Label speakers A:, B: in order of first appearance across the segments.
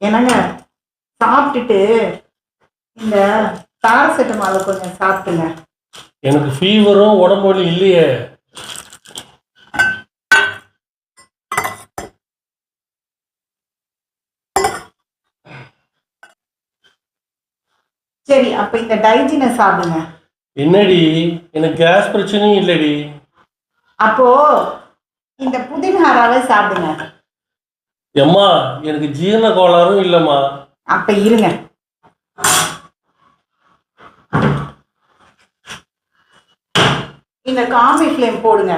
A: என்னங்க சாப்பிட்டுட்டு இந்த பாராசெட்டமால் கொஞ்சம் சாப்பிட்டுங்க.
B: எனக்கு ஃபீவரும் உடம்பு வலி இல்லையே.
A: சரி, அப்ப இந்த டைஜினை சாப்பிடுங்க.
B: என்னடி, எனக்கு கேஸ் பிரச்சனையும் இல்லடி.
A: அப்போ இந்த புதினாராவை சாப்பிடுங்க.
B: அம்மா, எனக்கு ஜீரண கோளாறும் இல்லைம்மா.
A: அப்ப இருங்க. இந்த காம்பி ஃப்ளேம் போடுங்க.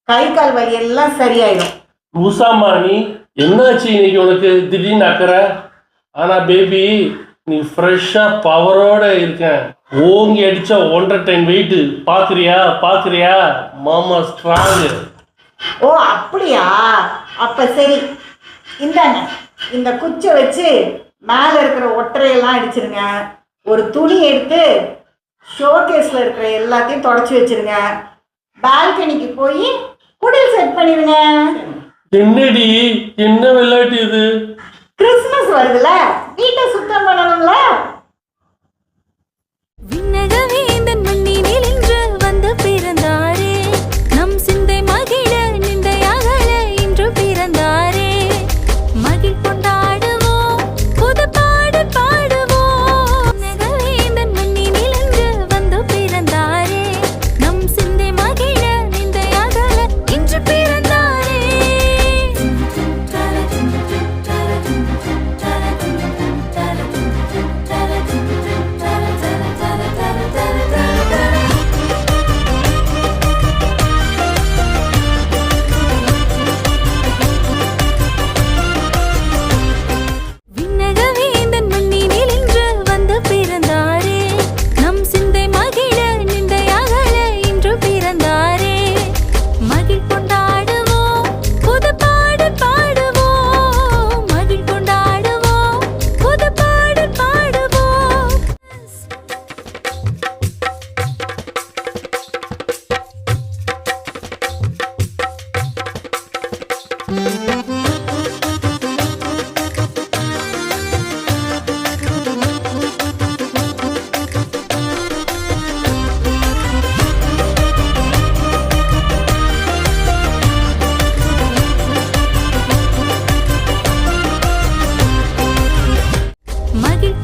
A: கை கால் வலி எல்லாம் சரியாயிடும்.
B: லூசாமா நீ? என்னாச்சு இன்னைக்கு உனக்கு திடீர்னு அக்கறை? ஆனா பேபி, நீ ஃப்ரெஷ்ஷா பவரோட இருக்க. ஓங்கி அடிச்சா 1.5 டன் வெயிட். பாக்குறியா மாமா ஸ்ட்ராங்.
A: ஓ அப்படியா? அப்ப சரி, இந்தாங்க. இந்த குச்சை வச்சு மேல இருக்கிற ஒற்றையெல்லாம் அடிச்சிருங்க. ஒரு துணி எடுத்து ஷோகேஸ்ல இருக்கிற எல்லாத்தையும் தொடச்சி வச்சிருங்க. பால்கனிக்கு போய் குடில் செட் பண்ணிடுங்க.
B: என்னடி, என்ன விளையாட்டு இது?
A: கிறிஸ்மஸ் வருதுல, வீட்டை சுத்தம் பண்ணணும்ல.
C: விண்ணகவேந்தன் மண்ணினில் இன்று வந்து பிறந்தாரே, நம் சிந்தை மகிழ நிந்தையாகல இன்று பிறந்தாரே. மகிழ் கொண்டாடுவோம், புது பாடு பாடுவோம். விண்ணகவேந்தன் மண்ணினில் இன்று வந்து பிறந்தாரே, நம் சிந்தை மகிழ நிந்தையாகல இன்று பிறந்தாரே. விண்ணகவேந்தன் மண்ணினில் இன்று வந்து பிறந்தாரே, நம் சிந்தை மகிழ நிந்தையாகல இன்று பிறந்தாரே. மகிழ் கொண்டாடுவோம், புது பாடு பாடுவோம். மகிழ் கொண்டாடுவோம், புது பாடு பாடுவோம். மகிழ்